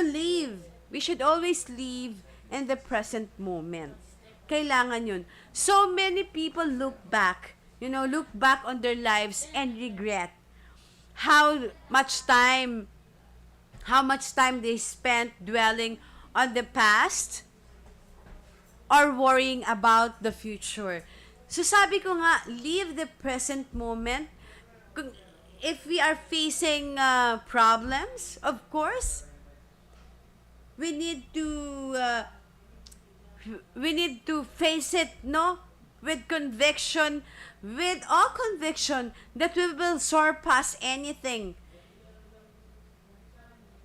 live. We should always live in the present moment. Kailangan yun. So many people look back on their lives and regret how much time, they spent dwelling on the past or worrying about the future. So sabi ko nga, live the present moment. If we are facing problems, of course, we need to face it, no, with conviction, with all conviction that we will surpass anything.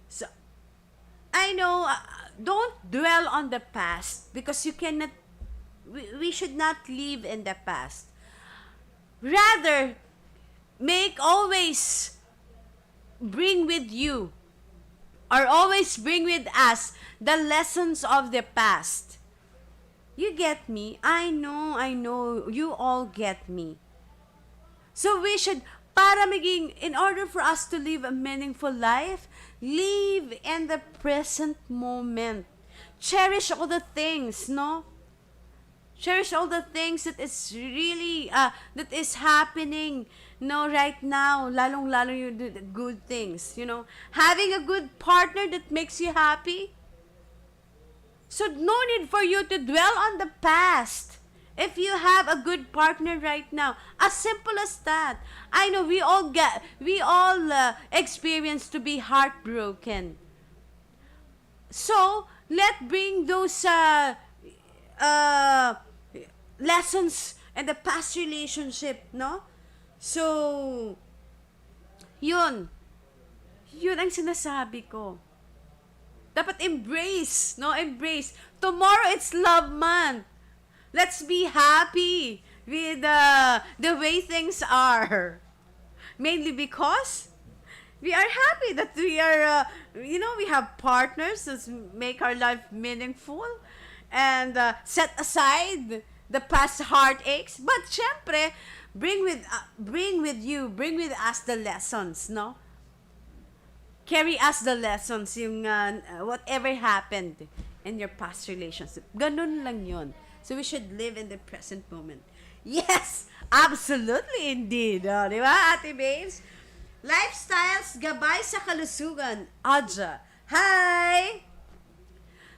So I know, don't dwell on the past because you cannot. We should not live in the past. Rather, make always bring with you, or always bring with us, the lessons of the past. You get me? I know, you all get me. So we should, in order for us to live a meaningful life, live in the present moment. Cherish all the things, no? Cherish all the things that is really, that is happening, no, right now. Lalong-lalo yung good things, Having a good partner that makes you happy. So, no need for you to dwell on the past. If you have a good partner right now, as simple as that. I know we all experience to be heartbroken. So, bring those lessons in the past relationship, no? So, yun ang sinasabi ko. Dapat embrace, no? Embrace. Tomorrow it's love month. Let's be happy with the way things are. Mainly because we are happy that we are, we have partners that make our life meaningful and set aside the past heartaches. But syempre, bring with us the lessons, no? Carry us the lessons, yung whatever happened in your past relationship. Ganun lang yun. So we should live in the present moment. Yes! Absolutely indeed. Oh, di ba, Ate Babes? Lifestyles gabay sa kalusugan. Aja. Hi!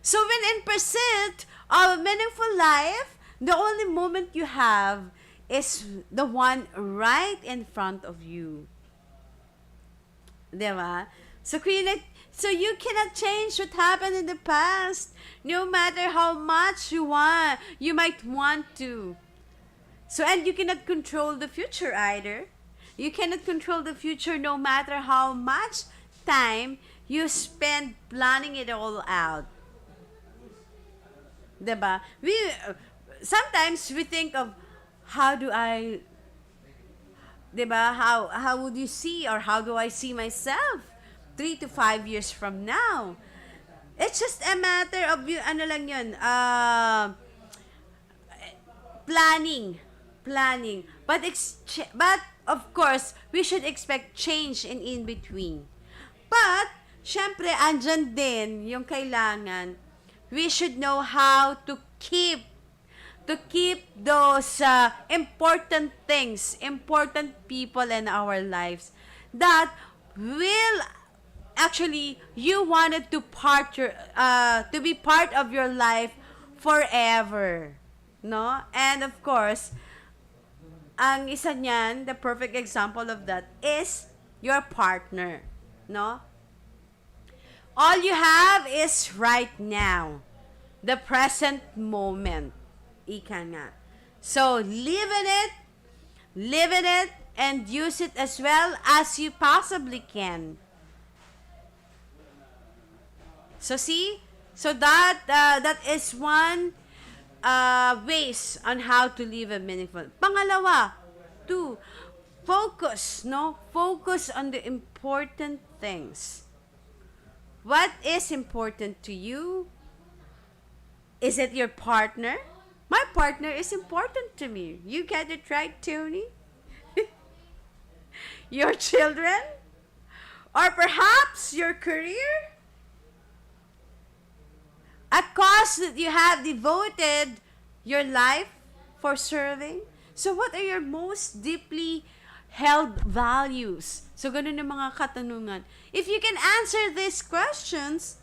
So when in pursuit of a meaningful life, the only moment you have is the one right in front of you. Diba? So you cannot change what happened in the past, no matter how much you might want to. So, and you cannot control the future either. You cannot control the future no matter how much time you spend planning it all out. Diba? Sometimes we think of, how do I, diba? How would you see, or how do I see myself 3 to 5 years from now? It's just a matter of planning. But of course, we should expect change in between. But syempre, andyan din yung kailangan. We should know how to keep those important things, important people in our lives that will actually you wanted to be part of your life forever, no? And of course, ang isa niyan, the perfect example of that is your partner, no? All you have is right now, the present moment. Ika nga. So live in it and use it as well as you possibly can. So see, that is one ways on how to live a meaningful. Pangalawa, focus on the important things. What is important to you? Is it your partner? My partner is important to me. You get it right, Tony? Your children? Or perhaps your career? A cause that you have devoted your life for serving. So what are your most deeply held values? So ganun yung mga katanungan. If you can answer these questions,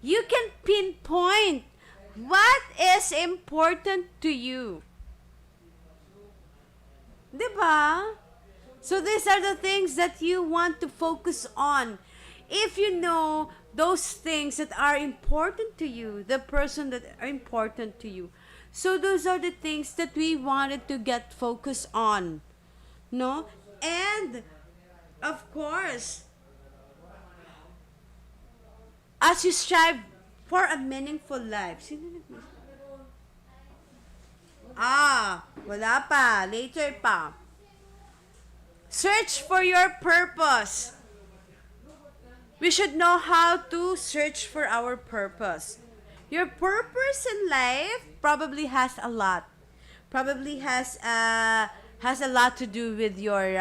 you can pinpoint what is important to you. Diba? So these are the things that you want to focus on. If you know those things that are important to you, the person that are important to you. So those are the things that we wanted to get focused on. No? And of course, as you strive for a meaningful life. Wala pa. Later pa. Search for your purpose. We should know how to search for our purpose. Your purpose in life probably has a lot. Probably has a lot to do with your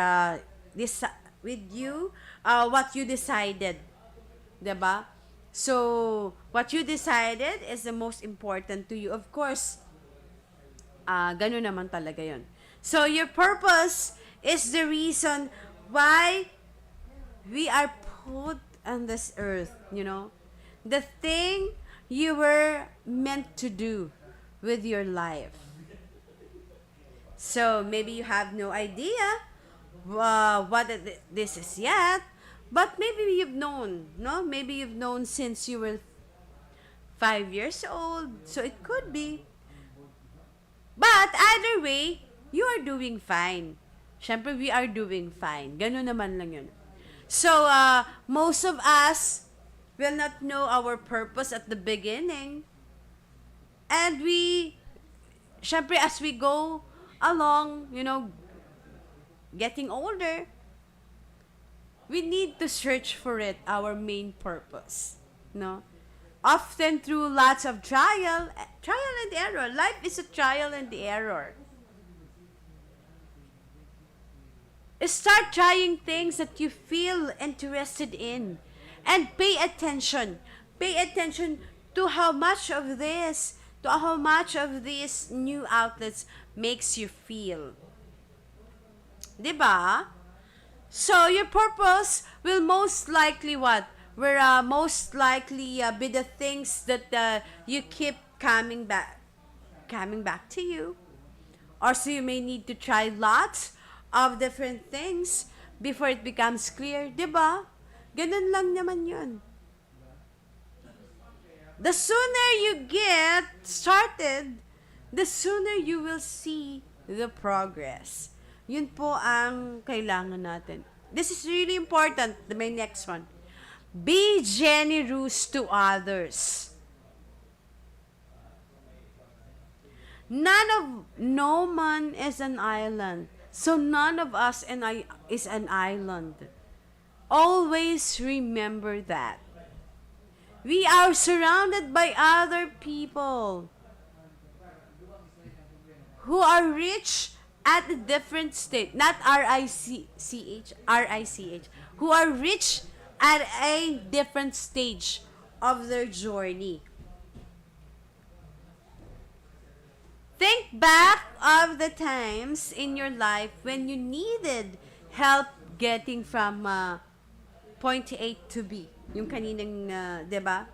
what you decided, 'di ba? So what you decided is the most important to you. Of course, ganun naman talaga 'yon. So your purpose is the reason why we are put on this earth, the thing you were meant to do with your life. So maybe you have no idea what this is yet, but maybe you've known, no? Maybe you've known since you were 5 years old, so it could be. But either way, you are doing fine. Syempre, we are doing fine. Ganun naman lang yun. So, most of us will not know our purpose at the beginning. And syempre, as we go along, getting older, we need to search for it, our main purpose. No? Often through lots of trial and error. Life is a trial and error. Start trying things that you feel interested in. And pay attention. Pay attention to how much of these new outlets makes you feel. Diba? So, your purpose will most likely what? Most likely be the things that you keep coming back to you. Or so you may need to try lots of different things before it becomes clear. Diba? Ganun lang naman yun. The sooner you get started, the sooner you will see the progress. Yun po ang kailangan natin. This is really important. My next one. Be generous to others. No man is an island. So none of us is an island. Always remember that. We are surrounded by other people who are rich at a different state. Not R-I-C-H, who are rich at a different stage of their journey. Think back of the times in your life when you needed help getting from point A to B. Yung kaninang, 'di ba?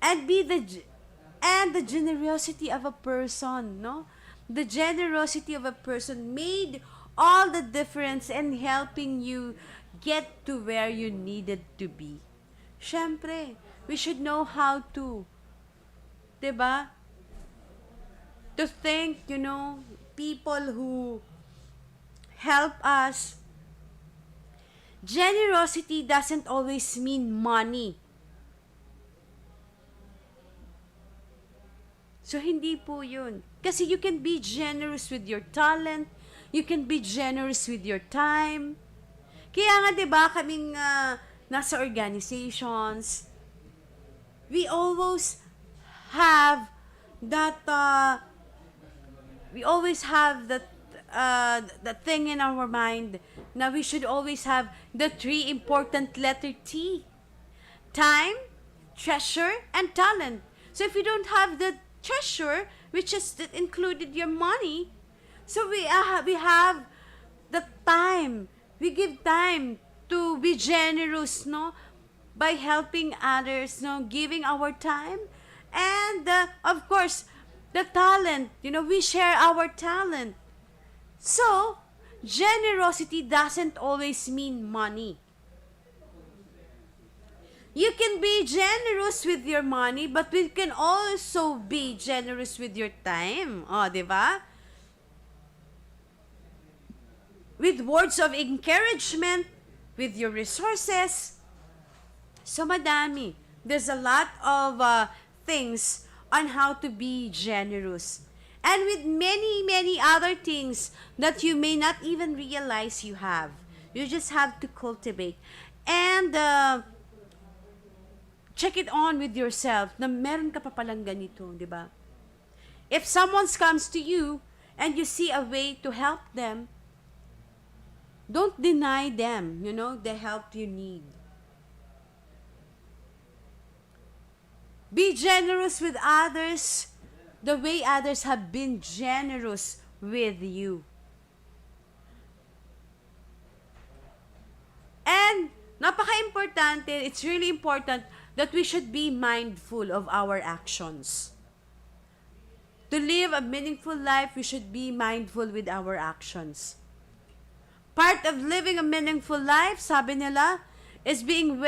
And the generosity of a person, no? The generosity of a person made all the difference in helping you get to where you needed to be. Syempre, we should know how to, 'di ba? To thank, people who help us. Generosity doesn't always mean money. So, hindi po yun. Kasi you can be generous with your talent. You can be generous with your time. Kaya nga, diba, kaming nasa organizations, we always have that thing in our mind na we should always have the 3 important letter T. Time, treasure, and talent. So if you don't have the treasure, which is that included your money, so we have the time. We give time to be generous, no, by helping others, no, giving our time, and of course, the talent. We share our talent. So generosity doesn't always mean money. You can be generous with your money, but we can also be generous with your time. Oh, di ba? With words of encouragement, with your resources. So, madami. There's a lot of things on how to be generous. And with many, many other things that you may not even realize you have. You just have to cultivate. And check it on with yourself na meron ka pa palang ganito, di ba? If someone comes to you and you see a way to help them, don't deny them, the help you need. Be generous with others the way others have been generous with you. And napaka-importante, it's really important that we should be mindful of our actions. To live a meaningful life, we should be mindful with our actions. Part of living a meaningful life, sabi nila, is being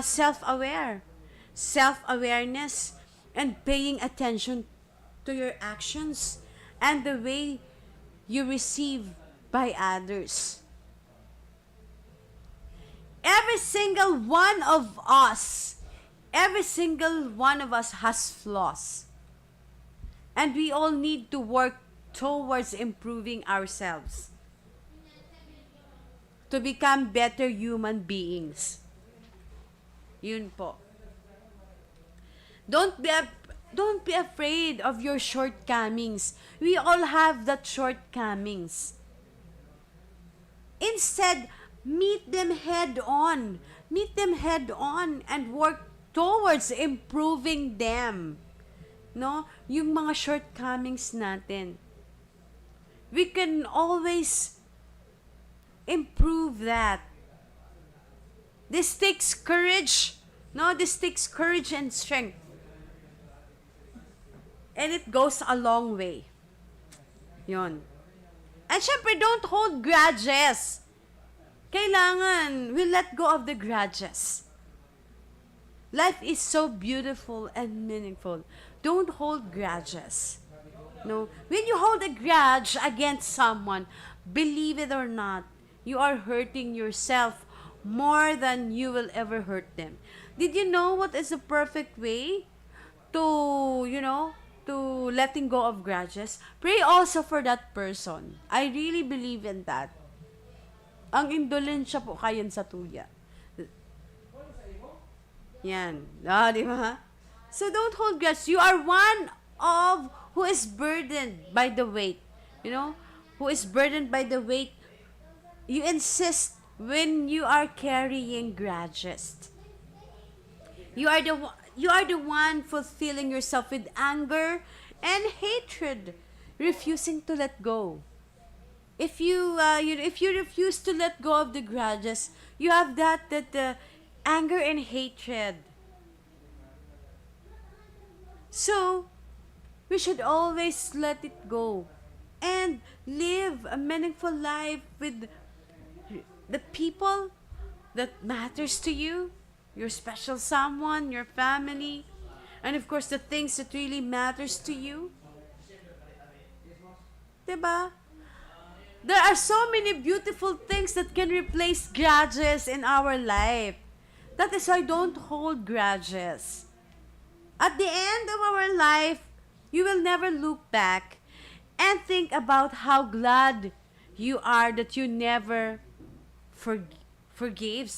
self-aware. Self-awareness and paying attention to your actions and the way you receive by others. Every single one of us has flaws. And we all need to work towards improving ourselves to become better human beings. Yun po. Don't be afraid of your shortcomings. We all have that shortcomings. Instead, meet them head on. Meet them head on and work towards improving them. No? Yung mga shortcomings natin. We can always improve that. This takes courage. No, this takes courage and strength. And it goes a long way. Yun. And syempre, don't hold grudges. Kailangan, we let go of the grudges. Life is so beautiful and meaningful. Don't hold grudges. No, when you hold a grudge against someone, believe it or not, you are hurting yourself more than you will ever hurt them. Did you know what is the perfect way to, to letting go of grudges? Pray also for that person. I really believe in that. Ang indolensya po kayon sa tuya. Yan. Di ba? So don't hold grudge. You are one of who is burdened by the weight. Who is burdened by the weight. You insist when you are carrying grudges. You are the one fulfilling yourself with anger and hatred, refusing to let go. If you refuse to let go of the grudges, you have that anger and hatred. So, we should always let it go and live a meaningful life with the people that matters to you, your special someone, your family, and of course the things that really matters to you. Diba? There are so many beautiful things that can replace grudges in our life. That is why don't hold grudges. At the end of our life, you will never look back and think about how glad you are that you never forgave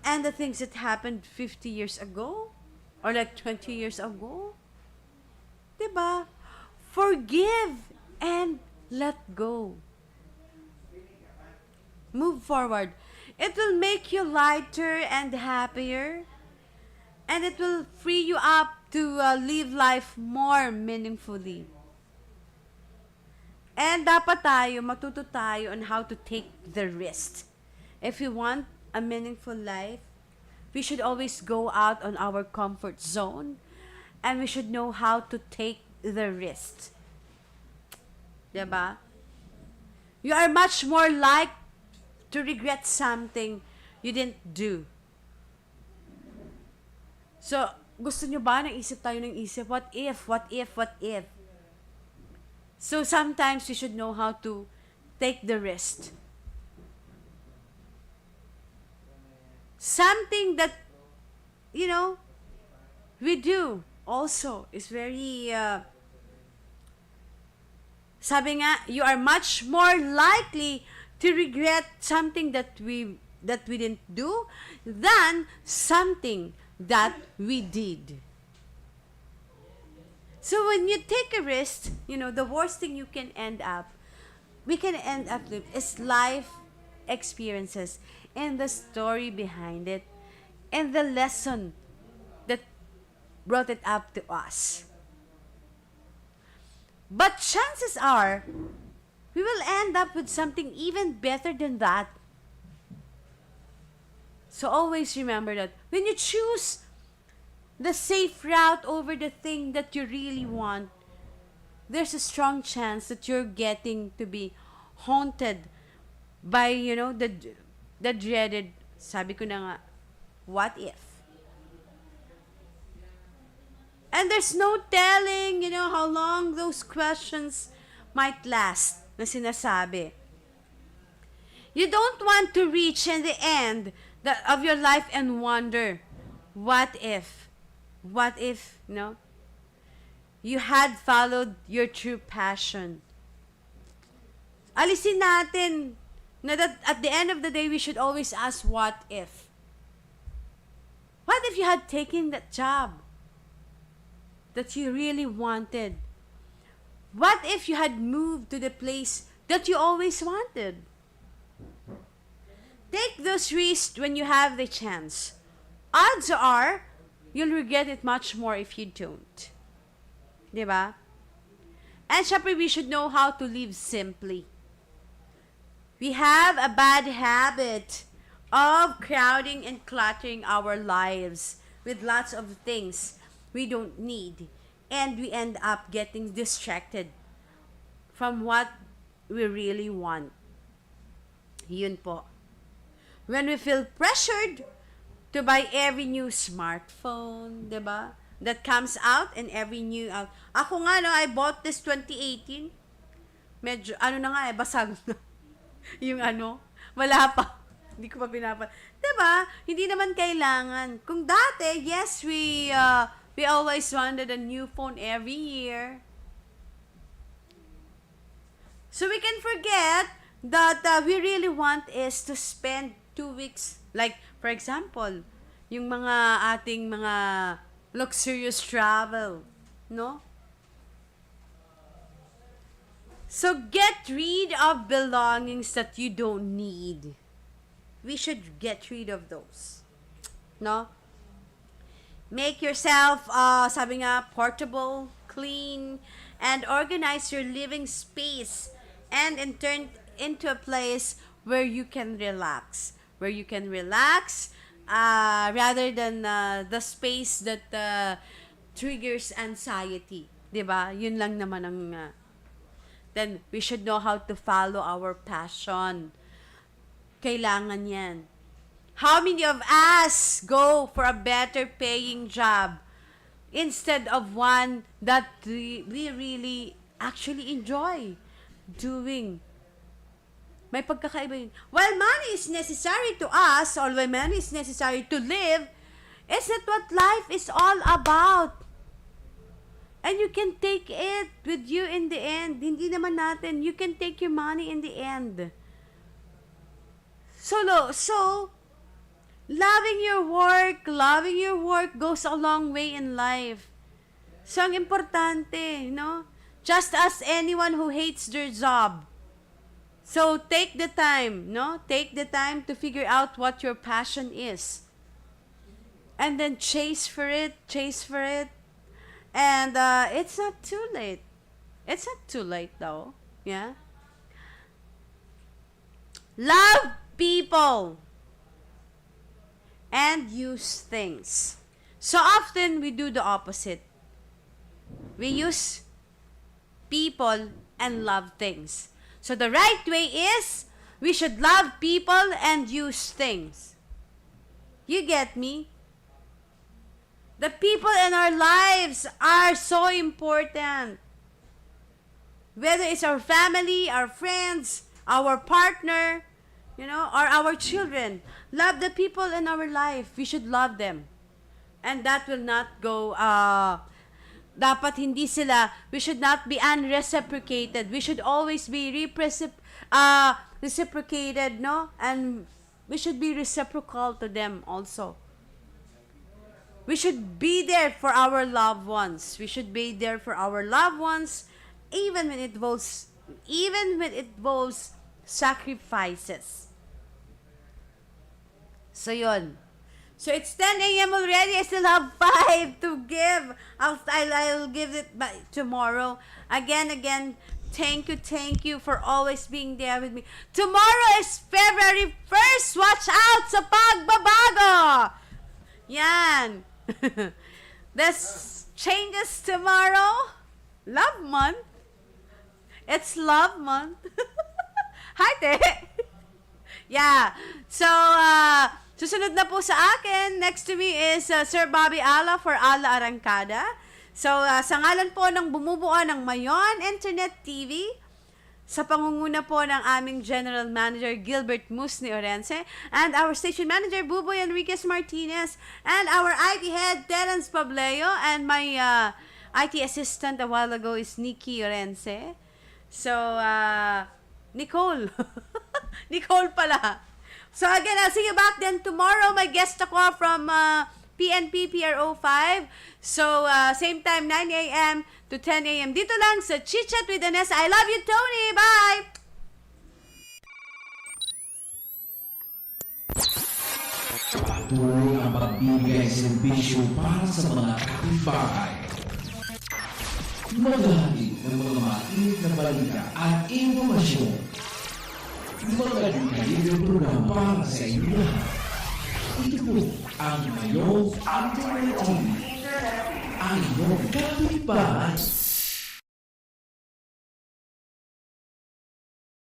and the things that happened 50 years ago or like 20 years ago. Diba? Forgive and let go. Move forward. It will make you lighter and happier. And it will free you up to live life more meaningfully. And dapat matuto tayo on how to take the risk. If we want a meaningful life, we should always go out on our comfort zone, and we should know how to take the risk. Diba? You are much more like to regret something you didn't do. So, gusto nyo ba isip tayo ng isip? What if? What if? What if? So, sometimes we should know how to take the risk. Something that, we do also is very, sabi nga, you are much more likely to regret something that we didn't do than something that we did. So when you take a risk, the worst thing we can end up with is life experiences and the story behind it and the lesson that brought it up to us. But chances are, we will end up with something even better than that. So always remember that when you choose the safe route over the thing that you really want, there's a strong chance that you're getting to be haunted by, the dreaded, sabi ko na nga, what if? And there's no telling, how long those questions might last na sinasabi. You don't want to reach in the end of your life and wonder, what if? What if, you had followed your true passion? Alisin natin na that at the end of the day, we should always ask, what if? What if you had taken that job that you really wanted? What if you had moved to the place that you always wanted? Take those risks when you have the chance. Odds are, you'll regret it much more if you don't. Diba? And syempre, we should know how to live simply. We have a bad habit of crowding and cluttering our lives with lots of things we don't need. And we end up getting distracted from what we really want. Yun po. When we feel pressured to buy every new smartphone, diba? That comes out and every new out. Ako nga, I bought this 2018. Medyo, basag na. Yung wala pa. Hindi ko pa pinapa. Diba? Hindi naman kailangan. Kung dati, yes, we always wanted a new phone every year. So we can forget that we really want is to spend 2 weeks. Like, for example, yung mga ating mga luxurious travel. No? So get rid of belongings that you don't need. We should get rid of those. No? Make yourself, sabi nga, portable, clean, and organize your living space and turn into a place where you can relax. Where you can relax rather than the space that triggers anxiety. Diba? Yun lang naman ang... then we should know how to follow our passion. Kailangan yan. How many of us go for a better paying job instead of one that we really actually enjoy doing? May pagkakaiba yun. While money is necessary to us, or while money is necessary to live, it's not what life is all about. And you can take it with you in the end. Hindi naman natin. You can take your money in the end. So loving your work goes a long way in life. So, ang importante, just as anyone who hates their job. So, take the time, Take the time to figure out what your passion is. and then chase for it, and it's not too late. It's not too late though. Yeah. Love people and use things. So often we do the opposite. We use people and love things. So the right way is we should love people and use things. You get me? The people in our lives are so important. Whether it's our family, our friends, our partner, or our children. Love the people in our life. We should love them. And that will not go, dapat hindi sila, we should not be unreciprocated. We should always be reciprocated, no? And we should be reciprocal to them also. We should be there for our loved ones. We should be there for our loved ones, even when it involves sacrifices. So yun. So it's 10 a.m. already. I still have 5 to give. I'll give it by tomorrow. Again, thank you for always being there with me. Tomorrow is February 1st. Watch out sa pagbabago. Yan. There's changes tomorrow. Love month. It's love month. Hi, te. Yeah. So, susunod na po sa akin. Next to me is Sir Bobby Ala for Ala Arangkada. So, sa ngalan po ng bumubuo ng Mayon Internet TV, sa pangunguna po ng aming General Manager Gilbert Musni Orense, and our Station Manager Buboy Enriquez Martinez, and our IT Head Terence Pableo, and my IT Assistant a while ago is Nikki Orense. So, Nicole. Nicole pala. So again, I'll see you back then tomorrow. My guest ako from PNP PRO 5. So, same time, 9 a.m. to 10 a.m. Dito lang sa Chit Chat with Anessa. I love you, Tony. Bye! Patuloy ang pagbibigay serbisyo para sa mga kapitbahay. Maghahatid ng mga mainit na balita at informasyon. Magkalibre programa para sa inyo lahat. Ito po ang Mayon Internet TV. Ang inyong kapitbahay.